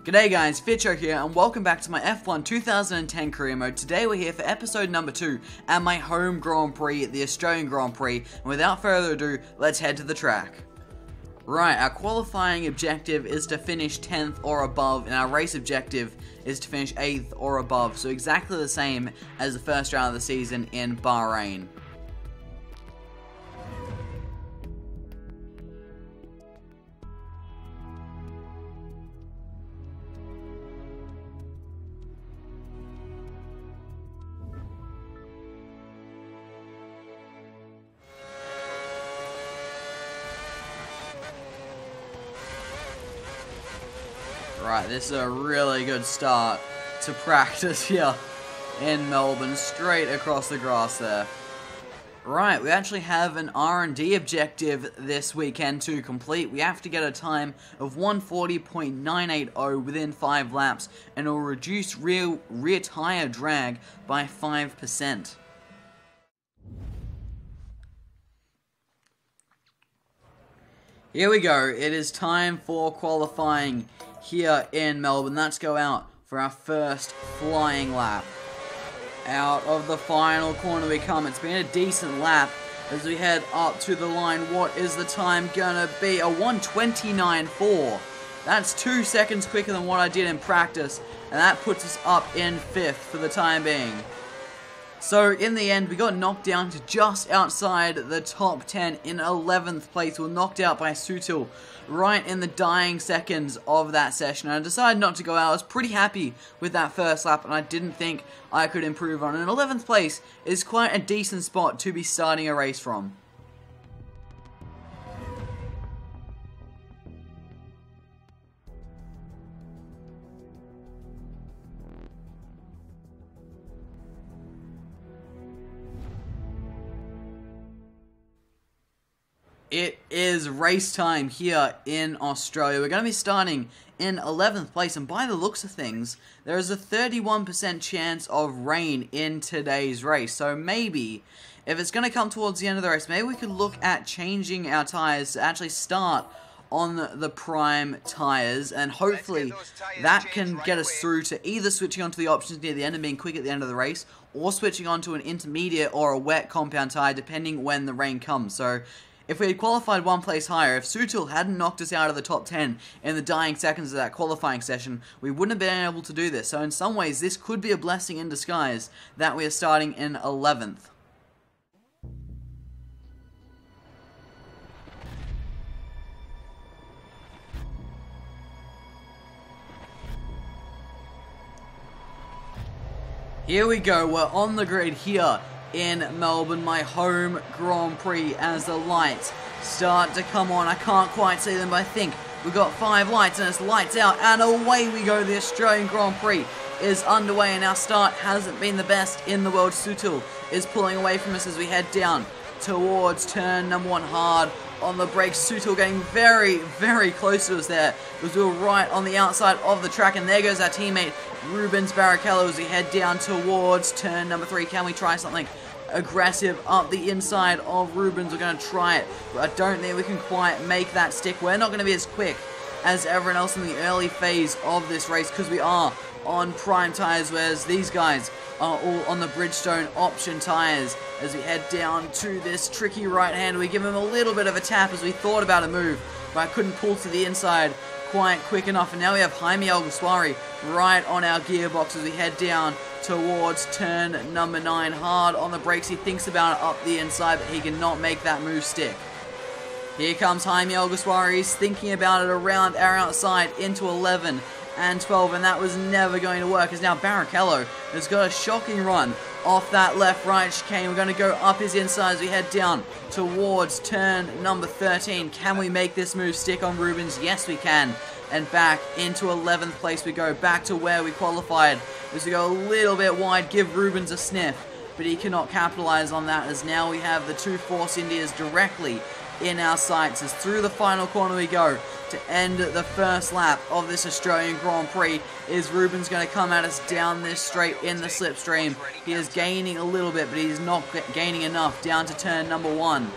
G'day guys, Fitcho here, and welcome back to my F1 2010 career mode. Today we're here for episode number 2 at my home Grand Prix, the Australian Grand Prix, and without further ado, let's head to the track. Right, our qualifying objective is to finish 10th or above, and our race objective is to finish 8th or above, so exactly the same as the first round of the season in Bahrain. Right, this is a really good start to practice here in Melbourne, straight across the grass there. Right, we actually have an R&D objective this weekend to complete. We have to get a time of 140.980 within 5 laps, and it will reduce rear tyre drag by 5%. Here we go, it is time for qualifying here in Melbourne. Let's go out for our first flying lap. Out of the final corner we come. It's been a decent lap as we head up to the line. What is the time gonna be? A 1:29.4. That's 2 seconds quicker than what I did in practice, and that puts us up in 5th for the time being. So, in the end, we got knocked down to just outside the top 10 in 11th place. We were knocked out by Sutil right in the dying seconds of that session. I decided not to go out. I was pretty happy with that first lap, and I didn't think I could improve on it. And 11th place is quite a decent spot to be starting a race from. It is race time here in Australia. We're going to be starting in 11th place, and by the looks of things, there is a 31% chance of rain in today's race. So maybe, if it's going to come towards the end of the race, maybe we could look at changing our tyres to actually start on the prime tyres, and hopefully that can get us through to either switching onto the options near the end and being quick at the end of the race, or switching onto an intermediate or a wet compound tyre, depending when the rain comes. So if we had qualified one place higher, if Sutil hadn't knocked us out of the top 10 in the dying seconds of that qualifying session, we wouldn't have been able to do this. So in some ways, this could be a blessing in disguise that we are starting in 11th. Here we go, we're on the grid here in Melbourne, my home Grand Prix, as the lights start to come on. I can't quite see them, but I think we've got 5 lights, and it's lights out, and away we go. The Australian Grand Prix is underway, and our start hasn't been the best in the world. Sutil is pulling away from us as we head down towards turn number 1 hard on the brakes. Sutil getting very, very close to us there, because we were right on the outside of the track, and there goes our teammate Rubens Barrichello as we head down towards turn number 3. Can we try something aggressive up the inside of Rubens? We're going to try it, but I don't think we can quite make that stick. We're not going to be as quick as everyone else in the early phase of this race, because we are on prime tyres, whereas these guys are all on the Bridgestone option tyres. As we head down to this tricky right hand, we give him a little bit of a tap as we thought about a move, but I couldn't pull to the inside quite quick enough. And now we have Jaime Alguersuari right on our gearbox as we head down towards turn number 9 hard on the brakes. He thinks about it up the inside, but he cannot make that move stick. Here comes Jaime Alguersuari. He's thinking about it around our outside into 11 and 12, and that was never going to work, as now Barrichello has got a shocking run off that left-right chicane. We're going to go up his inside as we head down towards turn number 13. Can we make this move stick on Rubens? Yes, we can. And back into 11th place we go, back to where we qualified. As we go a little bit wide, give Rubens a sniff, but he cannot capitalize on that, as now we have the 2 Force Indias directly in our sights. As through the final corner we go to end the first lap of this Australian Grand Prix. Is Rubens going to come at us down this straight in the slipstream? He is gaining a little bit, but he's not gaining enough down to turn number 1.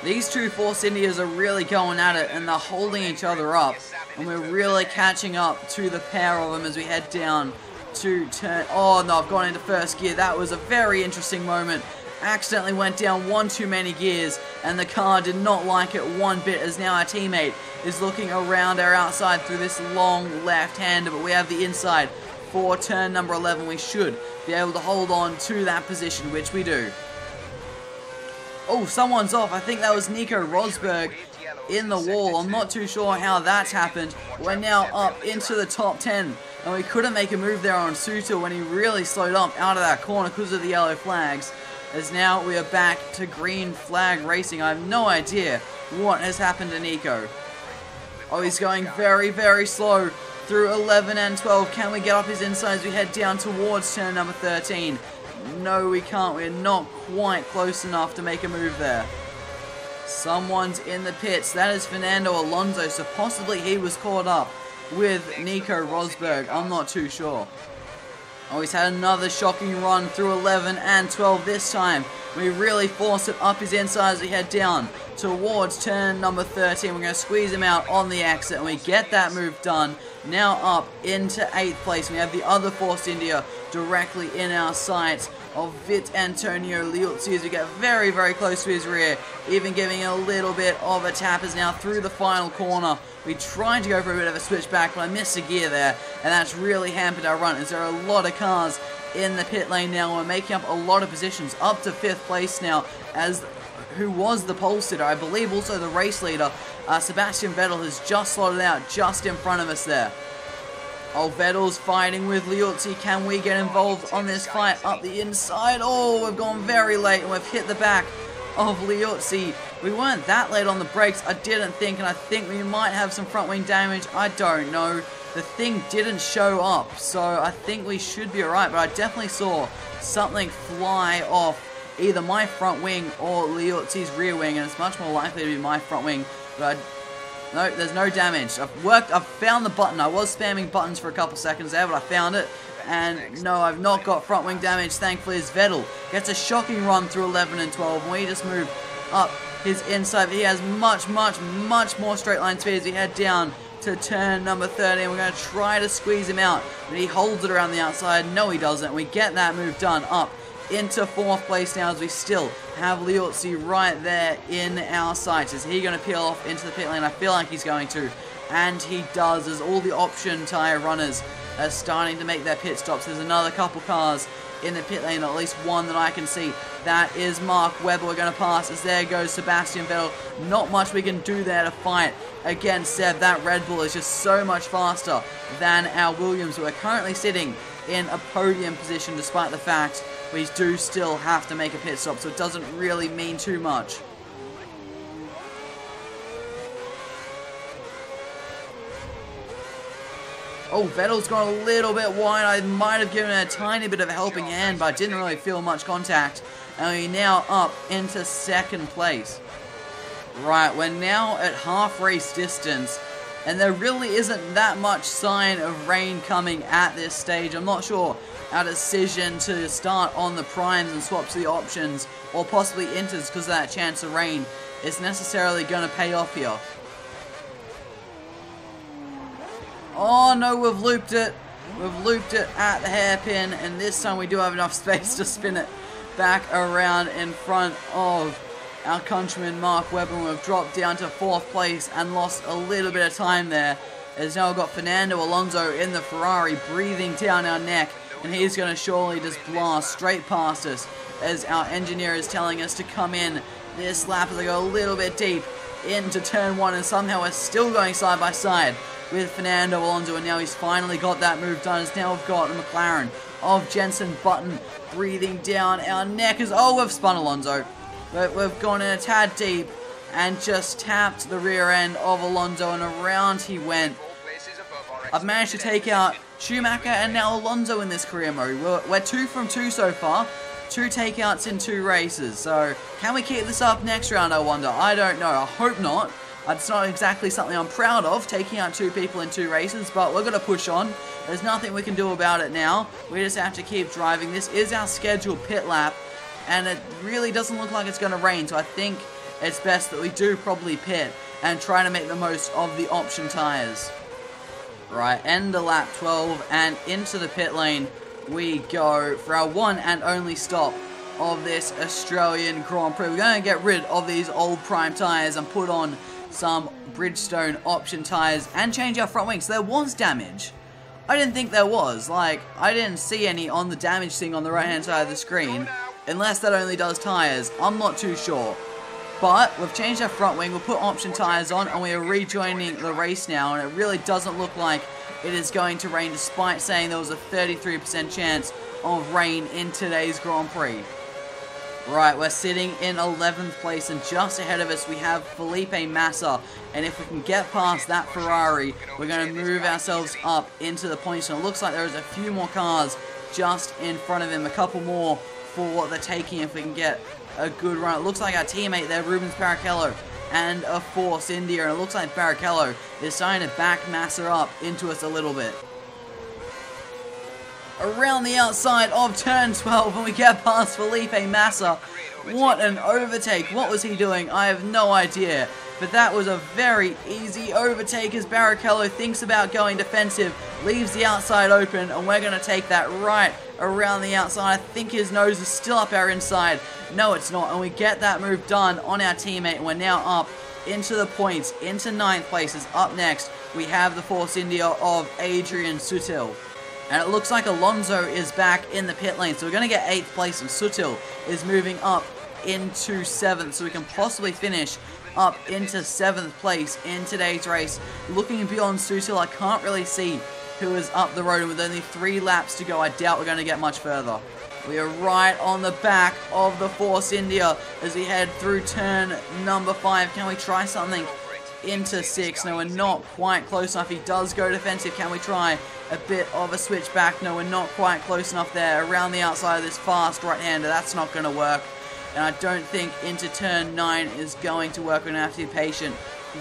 These 2 Force Indias are really going at it, and they're holding each other up and we're really catching up to the pair of them as we head down to turn. Oh no, I've gone into first gear. That was a very interesting moment. Accidentally went down one too many gears, and the car did not like it one bit, as now our teammate is looking around our outside through this long left-hander, but we have the inside for turn number 11. We should be able to hold on to that position, which we do. Oh, someone's off. I think that was Nico Rosberg in the wall. I'm not too sure how that's happened. We're now up into the top 10, and we couldn't make a move there on Suter when he really slowed up out of that corner because of the yellow flags. As now we are back to green flag racing. I have no idea what has happened to Nico. Oh, he's going very, very slow through 11 and 12. Can we get up his inside as we head down towards turn number 13? No, we can't. We're not quite close enough to make a move there. Someone's in the pits. That is Fernando Alonso, so possibly he was caught up with Nico Rosberg. I'm not too sure. Oh, he's had another shocking run through 11 and 12 this time. We really force it up his inside as we head down towards turn number 13. We're going to squeeze him out on the exit, and we get that move done. Now up into 8th place. We have the other Force India directly in our sights of Vit Antonio Liuzzi as we get very, very close to his rear, even giving a little bit of a tap as now through the final corner. We tried to go for a bit of a switchback, but I missed a gear there, and that's really hampered our run as there are a lot of cars in the pit lane now. We're making up a lot of positions, up to 5th place now, as who was the pole sitter, I believe also the race leader, Sebastian Vettel has just slotted out just in front of us there. Oh, Vettel's fighting with Liuzzi. Can we get involved on this fight up the inside? Oh, we've gone very late and we've hit the back of Liuzzi. We weren't that late on the brakes, I didn't think, and I think we might have some front wing damage. I don't know. The thing didn't show up, so I think we should be alright, but I definitely saw something fly off either my front wing or Liuzzi's rear wing, and it's much more likely to be my front wing, but no, there's no damage. I've found the button. I was spamming buttons for a couple seconds there, but I found it. And no, I've not got front wing damage, thankfully, as Vettel gets a shocking run through 11 and 12. And we just move up his inside. He has much more straight line speed as we head down to turn number 13. We're going to try to squeeze him out, but he holds it around the outside. No, he doesn't. We get that move done up into 4th place now as we still have Liuzzi right there in our sights. Is he going to peel off into the pit lane? I feel like he's going to, and he does, as all the option tyre runners are starting to make their pit stops. There's another couple cars in the pit lane, at least one that I can see. That is Mark Webber. We're going to pass as there goes Sebastian Vettel. Not much we can do there to fight against Seb. That Red Bull is just so much faster than our Williams, who are currently sitting in a podium position despite the fact we do still have to make a pit stop, so it doesn't really mean too much. Oh, Vettel's gone a little bit wide. I might have given it a tiny bit of a helping hand, but I didn't really feel much contact. And we're now up into 2nd place. Right, we're now at half race distance, and there really isn't that much sign of rain coming at this stage. I'm not sure our decision to start on the primes and swap to the options, or possibly inters because of that chance of rain, is necessarily going to pay off here. Oh no, we've looped it. We've looped it at the hairpin, and this time we do have enough space to spin it back around in front of our countryman Mark Webber. We've dropped down to 4th place and lost a little bit of time there. As now we've got Fernando Alonso in the Ferrari breathing down our neck, and he's going to surely just blast straight past us as our engineer is telling us to come in this lap as they go a little bit deep into turn 1, and somehow we're still going side by side with Fernando Alonso, and now he's finally got that move done. As now we've got the McLaren of Jenson Button breathing down our neck as, oh, we've spun Alonso, but we've gone in a tad deep and just tapped the rear end of Alonso, and around he went. I've managed to take out Schumacher and now Alonso in this career mode. We're 2 from 2 so far. 2 takeouts in 2 races. So, can we keep this up next round, I wonder? I don't know. I hope not. It's not exactly something I'm proud of, taking out 2 people in 2 races, but we're going to push on. There's nothing we can do about it now. We just have to keep driving. This is our scheduled pit lap, and it really doesn't look like it's going to rain, so I think it's best that we do probably pit and try to make the most of the option tyres. Right, end of lap 12, and into the pit lane we go for our one and only stop of this Australian Grand Prix. We're going to get rid of these old Prime tyres and put on some Bridgestone option tyres and change our front wings. So there was damage. I didn't think there was. Like, I didn't see any on the damage thing on the right hand side of the screen. Unless that only does tyres. I'm not too sure. But we've changed our front wing, we've put option tyres on, and we are rejoining the race now, and it really doesn't look like it is going to rain, despite saying there was a 33% chance of rain in today's Grand Prix. Right, we're sitting in 11th place, and just ahead of us we have Felipe Massa, and if we can get past that Ferrari, we're going to move ourselves up into the points, and it looks like there's a few more cars just in front of him, a couple more for the taking if we can get a good run. It looks like our teammate there, Rubens Barrichello, and a Force India, and it looks like Barrichello is starting to back Massa up into us a little bit. Around the outside of turn 12, and we get past Felipe Massa. What an overtake. What was he doing? I have no idea. But that was a very easy overtake as Barrichello thinks about going defensive, leaves the outside open, and we're going to take that right around the outside. I think his nose is still up our inside. No, it's not. And we get that move done on our teammate, and we're now up into the points, into 9th places. Up next, we have the Force India of Adrian Sutil. And it looks like Alonso is back in the pit lane. So we're going to get 8th place, and Sutil is moving up into 7th. So we can possibly finish up into 7th place in today's race. Looking beyond Sutil, I can't really see who is up the road. And with only 3 laps to go, I doubt we're going to get much further. We are right on the back of the Force India as we head through turn number 5. Can we try something into 6? No, we're not quite close enough. He does go defensive. Can we try a bit of a switch back? No, we're not quite close enough there. Around the outside of this fast right-hander, that's not going to work. And I don't think into turn 9 is going to work. We're going to have to be patient.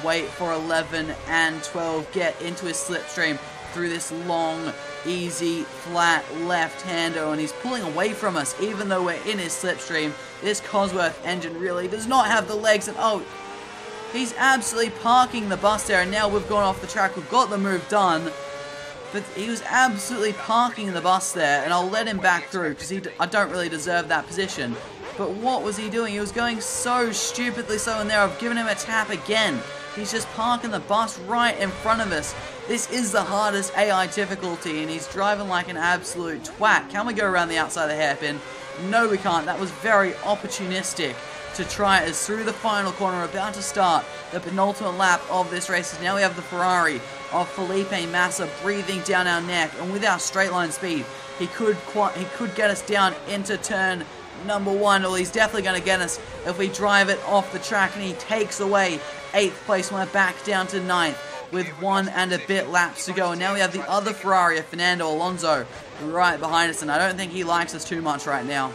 Wait for 11 and 12. Get into his slipstream through this long, easy, flat left-hander. And he's pulling away from us even though we're in his slipstream. This Cosworth engine really does not have the legs. And oh, he's absolutely parking the bus there. And now we've gone off the track. We've got the move done. But he was absolutely parking the bus there. And I'll let him back through because I don't really deserve that position. But what was he doing? He was going so stupidly slow in there. I've given him a tap again. He's just parking the bus right in front of us. This is the hardest AI difficulty, and he's driving like an absolute twat. Can we go around the outside of the hairpin? No, we can't. That was very opportunistic to try it as through the final corner. We're about to start the penultimate lap of this race. Now we have the Ferrari of Felipe Massa breathing down our neck, and with our straight line speed, he could get us down into turn number 1. Well, he's definitely going to get us if we drive it off the track, and he takes away 8th place when we're back down to 9th with 1 and a bit laps to go. And now we have the other Ferrari of Fernando Alonso right behind us, and I don't think he likes us too much right now.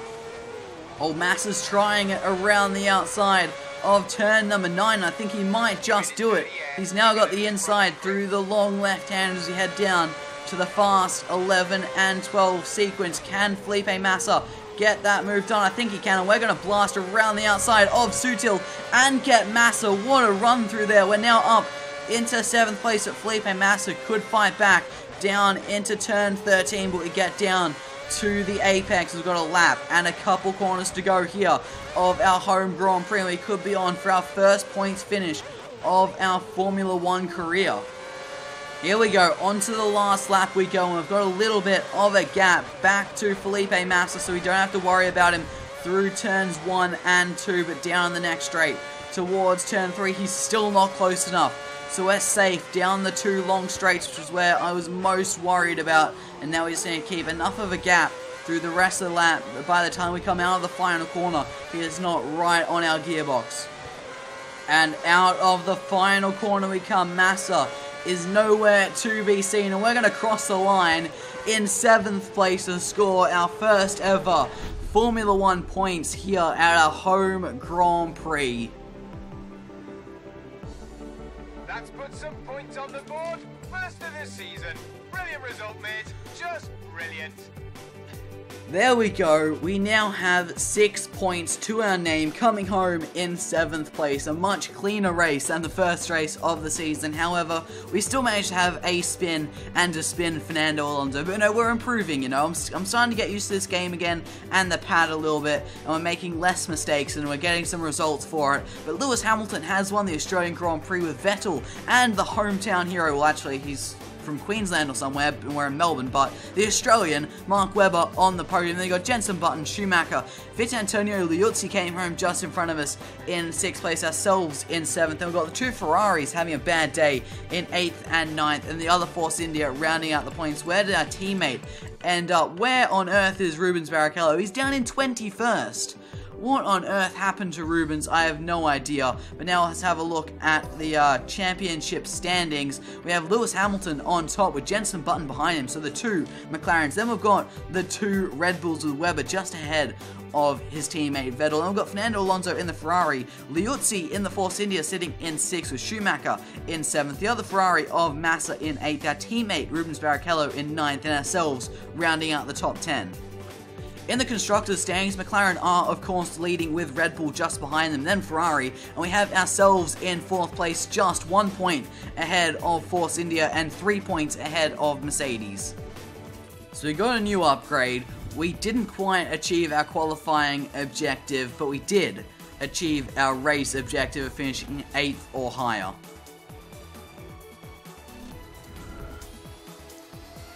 Old Massa's trying it around the outside of turn number 9. I think he might just do it. He's now got the inside through the long left hand as we head down to the fast 11 and 12 sequence. Can Felipe Massa get that move done? I think he can, and we're going to blast around the outside of Sutil and get Massa. What a run through there. We're now up into 7th place, but Felipe Massa could fight back down into turn 13, but we get down to the apex. We've got a lap and a couple corners to go here of our home Grand Prix. We could be on for our first points finish of our Formula 1 career. Here we go, onto the last lap we go, and we've got a little bit of a gap back to Felipe Massa, so we don't have to worry about him through turns 1 and 2, but down the next straight towards turn 3, he's still not close enough. So we're safe down the 2 long straights, which is where I was most worried about, and now we're just going to keep enough of a gap through the rest of the lap. But by the time we come out of the final corner, he is not right on our gearbox. And out of the final corner we come. Massa is nowhere to be seen, and we're going to cross the line in 7th place to score our first ever Formula 1 points here at our home Grand Prix. That's put some points on the board. First of this season. Brilliant result, mate. Just brilliant. There we go, we now have 6 points to our name, coming home in 7th place. A much cleaner race than the first race of the season. However, we still managed to have a spin and to spin Fernando Alonso. But no, we're improving, you know. I'm starting to get used to this game again and the pad a little bit. And we're making less mistakes and we're getting some results for it. But Lewis Hamilton has won the Australian Grand Prix with Vettel and the hometown hero. Well, actually, he's from Queensland or somewhere, and we're in Melbourne, but the Australian, Mark Webber, on the podium. Then you got Jenson Button, Schumacher, Antonio Liuzzi came home just in front of us in 6th place, ourselves in 7th. Then we've got the 2 Ferraris having a bad day in 8th and 9th, and the other Force India rounding out the points. Where did our teammate end up? Where on earth is Rubens Barrichello? He's down in 21st. What on earth happened to Rubens? I have no idea. But now let's have a look at the championship standings. We have Lewis Hamilton on top with Jenson Button behind him. So the 2 McLarens. Then we've got the 2 Red Bulls with Webber just ahead of his teammate Vettel. Then we've got Fernando Alonso in the Ferrari. Liuzzi in the Force India sitting in 6th with Schumacher in 7th. The other Ferrari of Massa in 8th. Our teammate Rubens Barrichello in 9th. And ourselves rounding out the top 10. In the Constructors' standings, McLaren are, of course, leading with Red Bull just behind them, then Ferrari, and we have ourselves in 4th place, just 1 point ahead of Force India and 3 points ahead of Mercedes. So we got a new upgrade. We didn't quite achieve our qualifying objective, but we did achieve our race objective of finishing 8th or higher.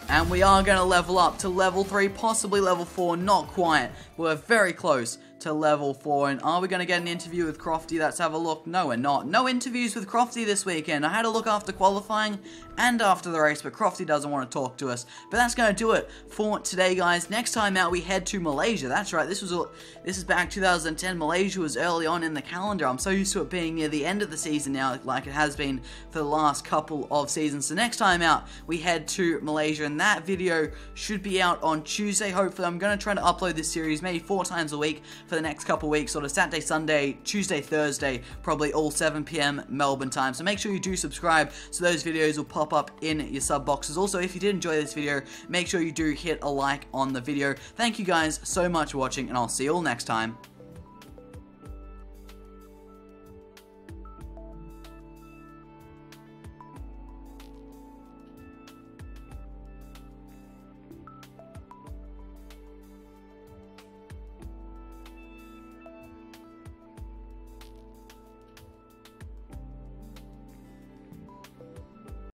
And we are going to level up to level 3, possibly level 4, not quite. We're very close to level 4. And are we going to get an interview with Crofty? Let's have a look. No, we're not. No interviews with Crofty this weekend. I had a look after qualifying and after the race, but Crofty doesn't want to talk to us. But that's going to do it for today, guys. Next time out, we head to Malaysia. That's right. This is back 2010. Malaysia was early on in the calendar. I'm so used to it being near the end of the season now, like it has been for the last couple of seasons. So next time out, we head to Malaysia, and that video should be out on Tuesday. Hopefully, I'm going to try to upload this series maybe 4 times a week for the next couple weeks, sort of Saturday, Sunday, Tuesday, Thursday, probably all 7 PM Melbourne time. So make sure you do subscribe so those videos will pop up in your sub boxes. Also, if you did enjoy this video, make sure you do hit a like on the video. Thank you guys so much for watching, and I'll see you all next time.